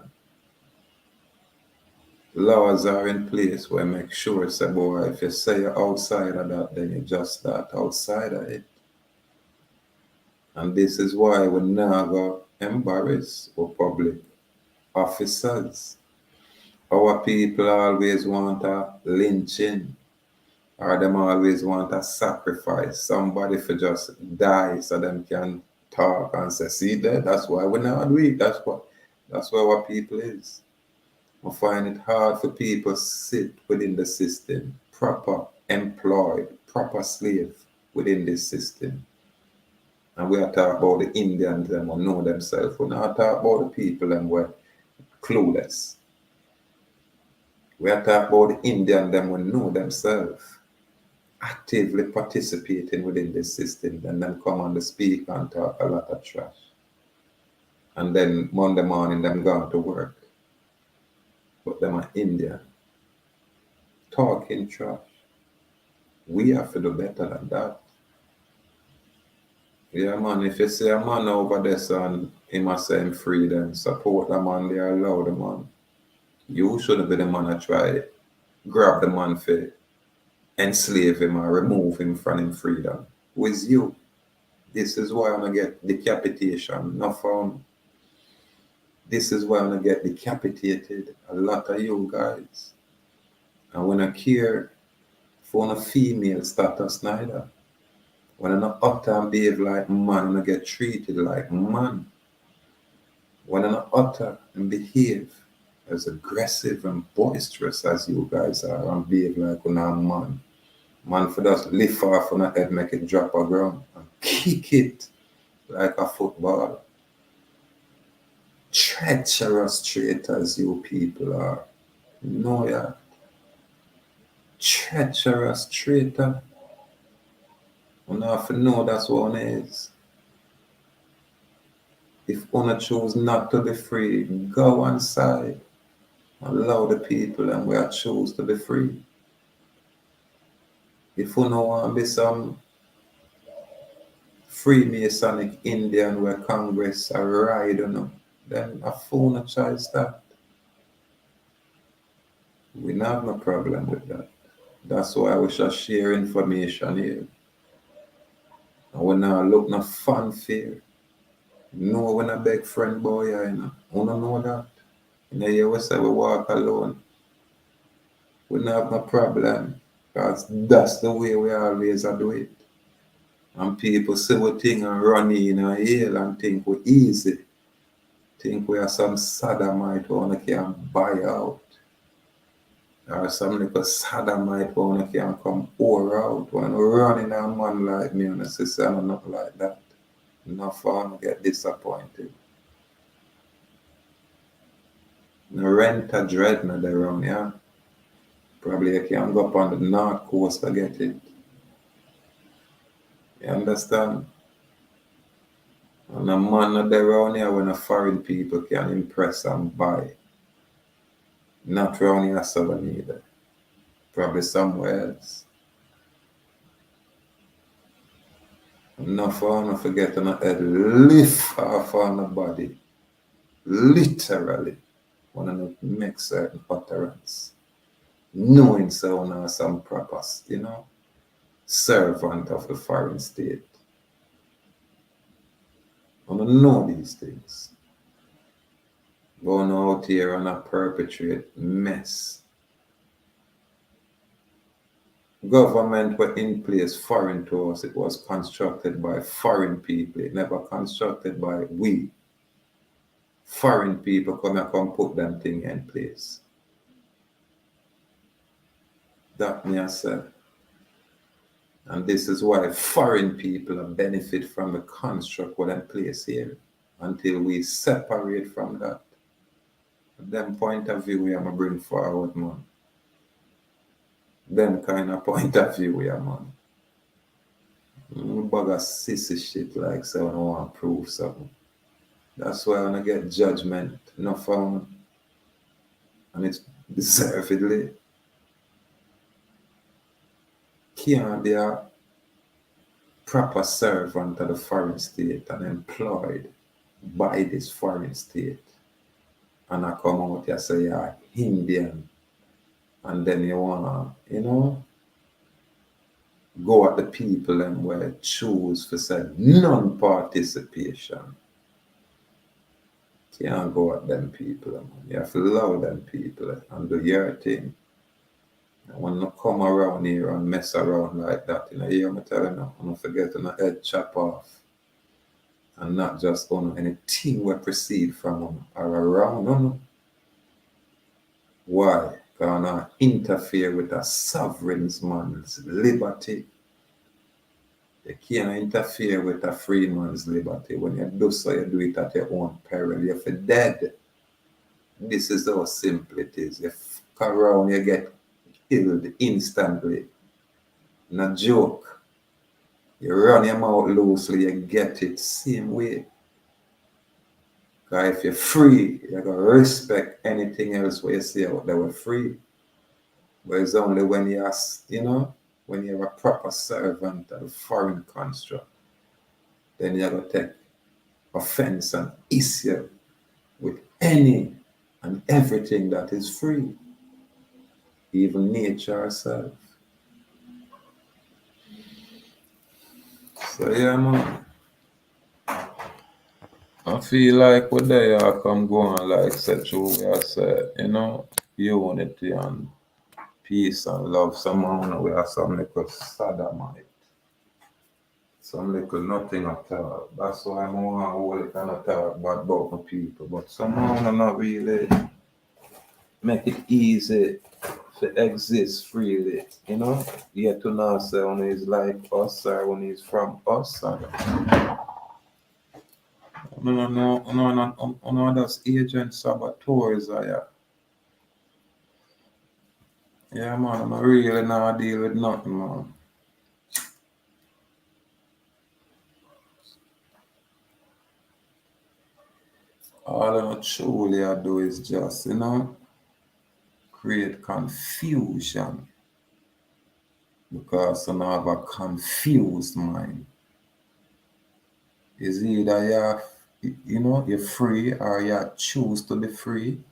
Laws are in place where make sure, say, boy, if you say you're outside of that, then you just start outside of it. And this is why we never embarrass our public officers. Our people always want a lynching, or them always want a sacrifice. Somebody for just die so them can talk and say, see that, that's why we're not weak. That's where our people is. I find it hard for people to sit within the system, proper employed, proper slave within this system. And we are talking about the Indians them who know themselves. We're not talking about the people them who are clueless. We are talking about the Indians them who know themselves, actively participating within this system, and then come on the speak and talk a lot of trash. And then Monday morning them gone to work. But them are Indian. Talking trash. We have to do better than that. Yeah, man, if you see a man over there and he must say him free, then support the man, they allow the man. You shouldn't be the man to try grab the man for enslave him or remove him from his freedom. Who is you? This is why I'm gonna get decapitation, not from. This is why I'm gonna get decapitated. A lot of you guys. And when I care For a female status neither. When an utter and behave like man, and get treated like man. When an utter and behave as aggressive and boisterous as you guys are and behave like a man. Man for just lift off on a head, make it drop a ground and kick it like a football. Treacherous traitors you people are. No, yeah. Treacherous traitor. You have to know that's what one is. If one choose not to be free, go on side. Allow the people and we are choose to be free. If you don't want to be some Freemasonic Indian where Congress are ride on, then a phone a choice that. We don't have no problem with that. That's why we shall share information here. And we not look no fanfare. No, when I beg friend boy, you know. We don't know that. You know, here we say we walk alone. We don't have no problem. Because that's the way we always do it. And people see we thing and run in and heal and think we easy. Think we are some sodomite who can buy out. Or some little sodomite who can come pour out. When you running a man like me and I say, I'm not like that. Not for to get disappointed. No rent a dreadnought around here. Probably you can go up on the north coast to get it. You understand? And a man not around here when a foreign people can impress and buy. Not around here southern either. Probably somewhere else. Enough for not forget on a head lift off on the body. Literally. When I make certain utterance. Knowing so now some proper, servant of the foreign state. I don't know these things. Going out here and I perpetrate mess. Government were in place foreign to us. It was constructed by foreign people. It never constructed by we. Foreign people come put them thing in place. That me I said. And this is why foreign people benefit from the construct what in place here until we separate from that. Them point of view we are going to bring forward, man. Them kind of point of view we are, man. Bug a sissy shit like so I don't want to prove something. That's why I want to get judgment, not found. And it's deservedly. Can't be a proper servant of the foreign state and employed by this foreign state. And I come out here say you're Indian. And then you wanna, go at the people and where choose for say non-participation. Can't go at them people, man. You have to love them people and do your thing. And when you come around here and mess around like that, you hear me telling you, don't forget to head chop off. And not just on anything we proceed from or around. Why? Because I interfere with a sovereign man's liberty. You can't interfere with a free man's liberty. When you do so, you do it at your own peril. You're for dead. This is how simple it is. You fuck around, you get killed instantly. Not joke. You run your mouth loosely, you get it same way. Because if you're free, you're going to respect anything else where you say out there we're free. But it's only when you're, when you're a proper servant of a foreign construct, then you're going to take offense and issue with any and everything that is free, even nature herself. So yeah, man. I feel like what they are come going like such a way I say, unity and peace and love. Somehow we are some little sodomite. Some little nothing at all. That's why I'm want to hold it and talk bad about my people. But somehow I'm not really make it easy to exist freely, you know? Yet to not say when he's like us or when he's from us. No, that's agent saboteurs are ya. Yeah, man, I'm really not deal with nothing, man. All I truly I do is just, create confusion because I have a confused mind. Is either you're free or you choose to be free,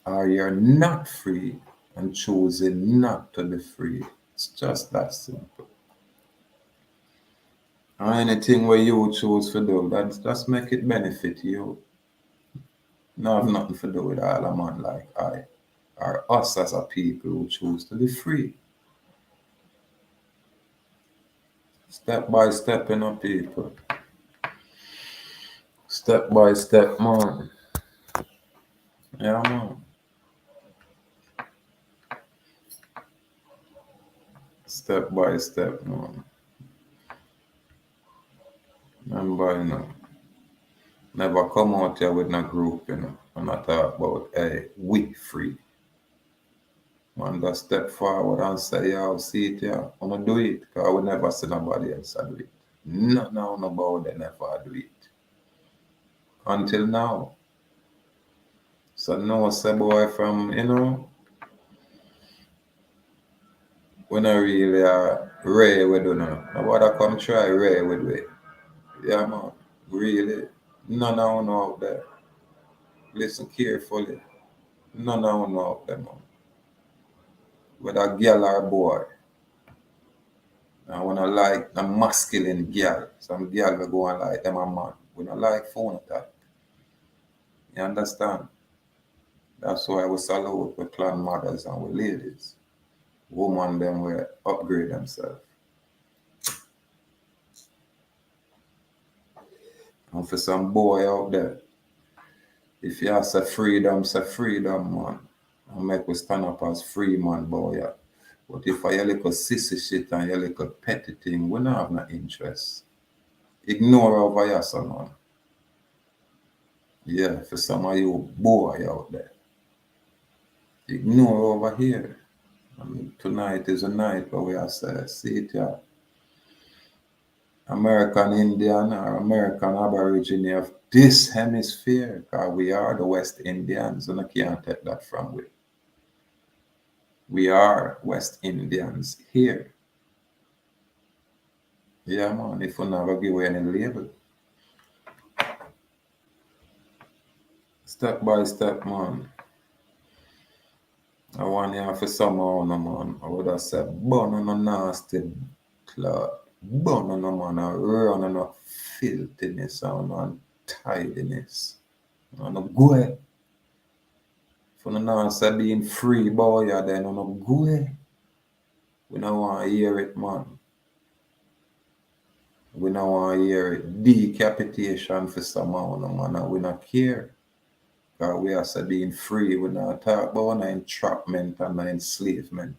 or you're not free and choosing not to be free. It's just that simple. And anything where you choose to do, that just make it benefit you. No have nothing to do with all a man like I or us as a people who choose to be free. Step by step, people. Step by step, man. Yeah, man. Step by step, man. Remember, never come out here with no group, and not talk about, hey, we free. Man, just step forward and say, yeah, I'll see it, yeah. I'm going to do it, because I will never see nobody else do it. No, about they never do it. Until now. So, no, say, boy, from, when I really Ray we do now. Nobody come try Ray with me. Yeah, man. Really. None of them out there. Listen carefully. None of them out there, man. Whether girl or boy. I wanna like a masculine girl. Some girl will go and like them a man. We don't like phone type. You understand? That's why we salute with clan mothers and with ladies. Women them will upgrade themselves. And for some boy out there, if you say freedom, man. And make we stand up as free man, boy. Yeah. But if I little sissy shit and your little petty thing, we don't have no interest. Ignore over here, son, man. Yeah, for some of you boy out there. Ignore over here. Tonight is a night where we are say, see it here. American Indian or American Aborigine of this hemisphere, because we are the West Indians, and I can't take that from we. We are West Indians here. Yeah, man, if we never give away any label. Step by step, man. I want you for somehow, no, man. I would have said, burn on a nasty cloud. Burn on a man, and run on a filthiness and untidiness. And a go ahead. For the now say being free, boy, yeah, then on a go ahead. We don't want to hear it, man. We don't want to hear it. Decapitation for somehow, no, man, and we don't care. Because we are say being free, we don't talk about no entrapment and no enslavement.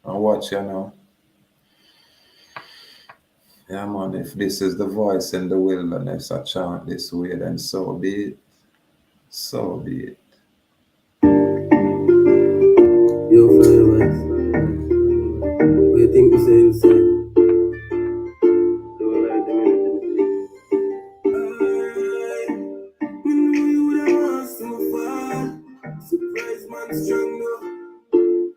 And watch, Yeah, man, if this is the voice in the wilderness, I chant this way, then so be it. So be it. Yo, Flywise. What you think we say inside? Don't like them anything. Me know you would have asked my fall. Surprise man stronger.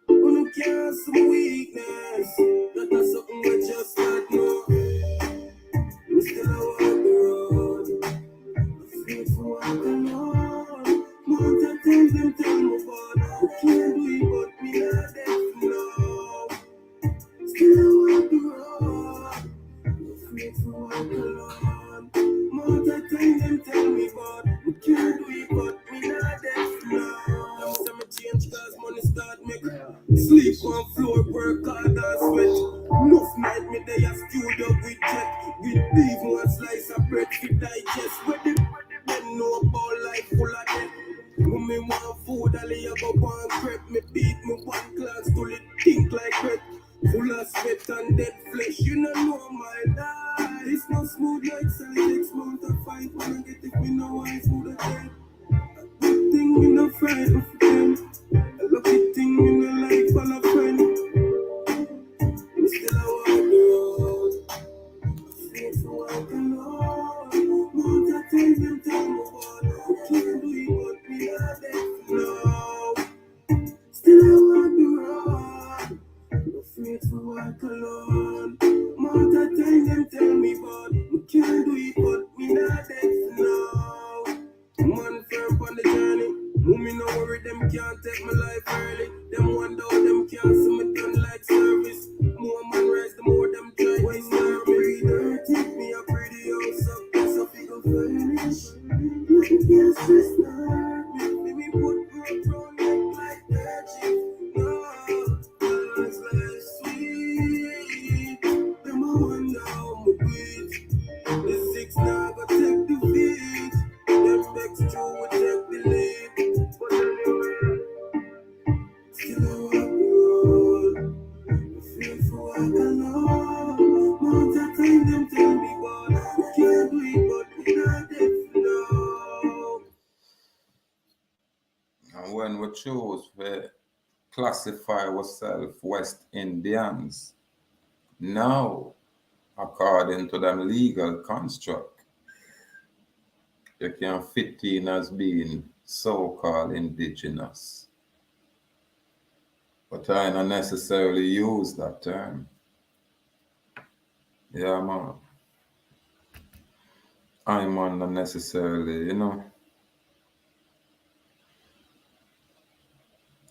Who no care some weakness. That is something we just not know. We still a walk the road. Afraid for walk alone. Most of things them tell me about. I can't do it, but me not dead now. Still I walk the road. Afraid for walk alone. Most of things them tell me about. I can't do it, but me not dead now. dog with jet. With beef, one slice of bread to digest. Where them know about life full of death. When me want food, I lay up one crepe. Me beat me one class till it think like bread. Full of sweat and dead flesh. You know my life. It's not smooth like Celtics. Mount a fight when I get it. Me know why it's smooth again. Good thing in the fight of them. A lucky thing in the life full of friends. Me still a walk the road. Afraid to walk alone. Mount a things them tell me what. I can't do it, but me not dead now. Still I walk the road. Afraid to walk alone. Mount a things them tell me but I can't do it, but me not dead now. Man firm on the journey. Me no worry, them can't take my life early. Them wonder how them can't see me done like service. More man rise, the more them try to snare me. Dirty, me a pretty house up, so figure furnish. Nothing can stress me put my brown neck like that chick. No, it's like sweet. Them a wonder how me do it. The six now go take the beat. Them next two will take the lead. But anyway, still I walk the road. I feel for walk alone. More time them tell me but we can't do it, but we not dead now. And when we choose to classify ourselves West Indians, now, according to them legal construct, you can fit in as being so-called indigenous. But I don't necessarily use that term. Yeah, man. I'm not necessarily,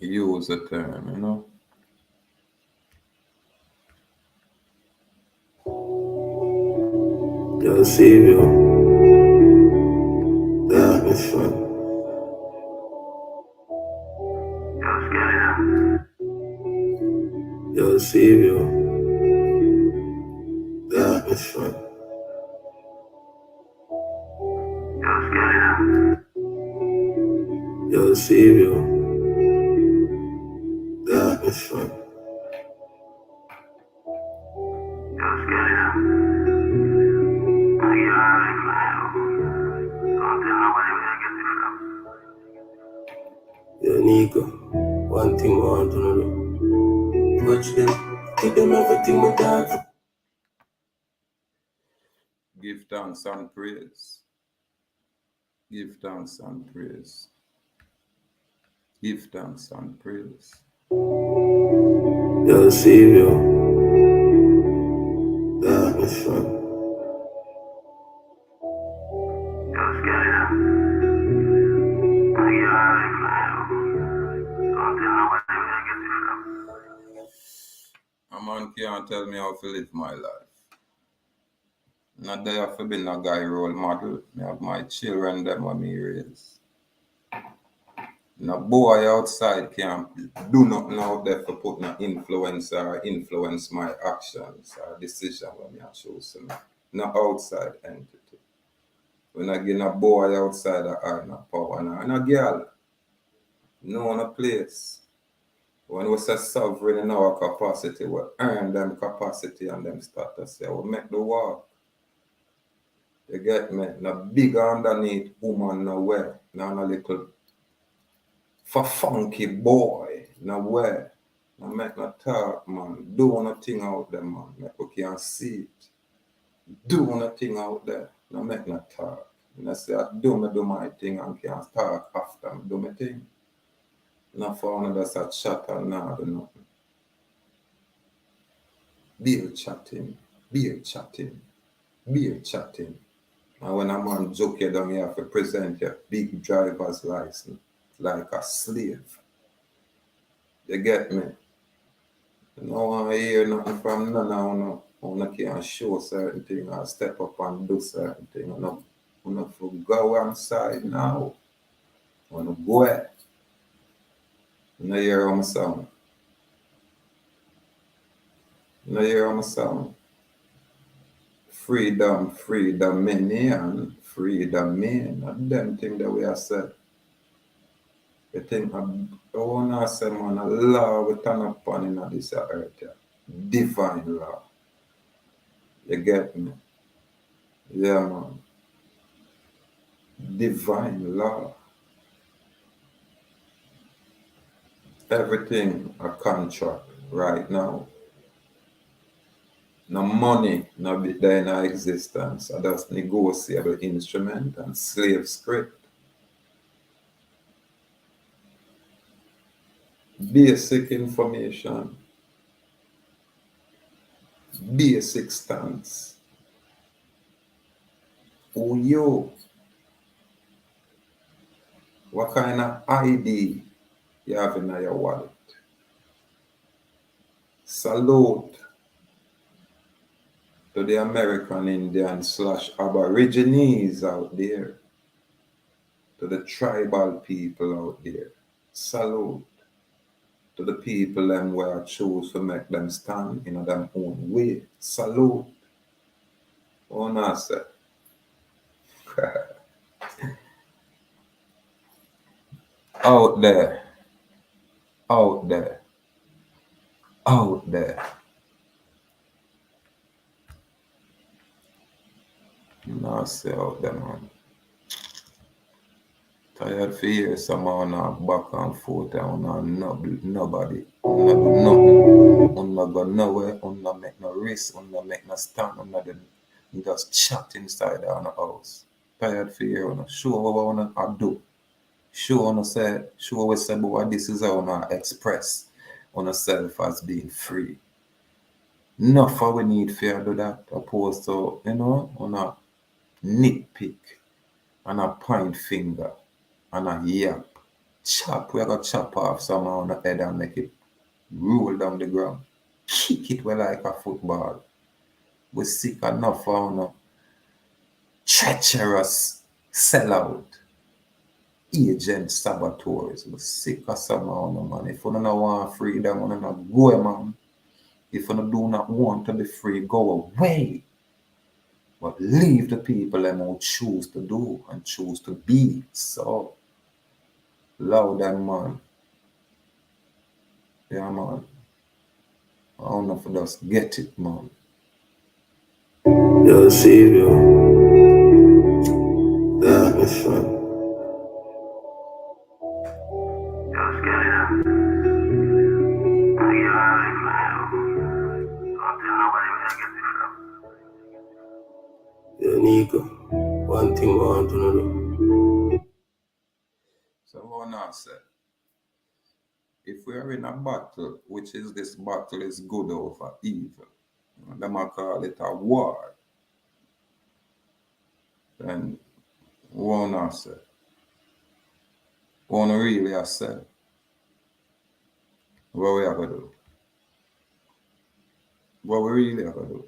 use the term, Yo, Savior, that is fun. Yo, Savior, that is fun. Yo, Savior, that is fun. Yo, Nico, one thing I want to know. Watch them, give them everything my dad. Give thanks and praise. Give thanks and praise. Give thanks and praise. Yo, Savior, that is fun. A man can't tell me how to live my life. Not there have to be no guy role model. Me have my children, them what me raise. No boy outside can't do nothing out there for put no influence or influence my actions or decision when me choose me. No outside entity. When I get a boy outside I no power and a girl. No place. When we say sovereign in our capacity, we earn them capacity and them status. Yeah, we make the work. You get me? No bigger underneath woman nowhere. No little for funky boy nowhere. No make no talk, man. Do nothing out there, man. Make we can see it. Do nothing out there. No make no talk. And I say, I do my thing and can talk after me do my thing. Not for another such chat and not do nothing. Beer chatting. And when a man joke you down, you have to present your big driver's license like a slave. You get me? You don't want to hear nothing from none of you. You can't show certain things or step up and do certain things. You don't go outside now. You don't go ahead. You don't hear how I sound. You don't hear how I sound. freedom, freedom many and freedom main. And them thing that we are said. You think I wanna say man a law we turn upon in this earth. Yeah. Divine law. You get me? Yeah man. Divine law. Everything a contract right now. No money, no be there in our existence. So that's negotiable instrument and slave script. Basic information, basic stance. Who you? What kind of ID you have in your wallet? Salute to the American Indian / Aborigines out there, to the tribal people out there. Salute to the people them where I choose to make them stand in their own way. Salute. Oh, I say. Out there, out there, out there. I say out there, man. Tired for hear someone back and forth and nobody. Not do nothing. Not go nowhere. Not make no risk. Not make no stand. You just chat inside the house. Tired for hear. Show what I want to do. Show we say, but this is how I express on self as being free. Enough we need fear do that, opposed to, on a nitpick and a point finger and a yap. Chop, we gotta chop off somehow on the head and make it roll down the ground. Kick it well like a football. We sick enough of treacherous sellout. Agent saboteurs. We sick of somehow, man. If you don't want freedom, you don't go, man. If you do not want to be free, go away. But leave the people them who choose to do and choose to be. So, love them, man. Yeah, man. I don't know if you just get it, man. Yo, Savior, that is fun. Yo, Nico, one thing I want to know. So, what I say? If we are in a battle, which is this battle is good over evil, them might call it a war, then what I say? What really I say? What we are going to do? What we really are going to do?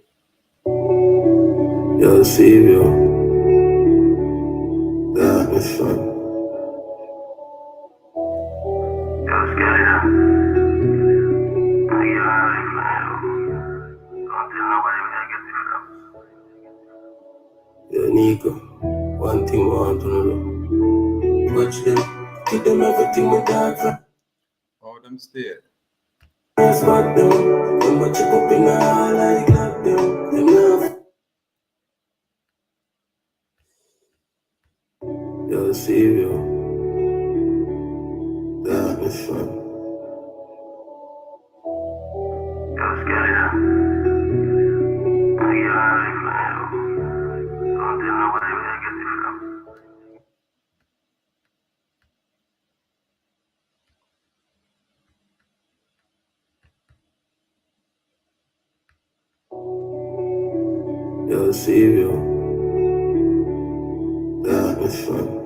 Yo, Savior, that is fun. Yo, Nico, one thing I want to know. Watch them, give them everything my dog for. How them stay? Yes, fuck them. Them watch it up in the hall like lock them. Them love. Yo, Savior, that is fun. Yo, Savior, that is fun.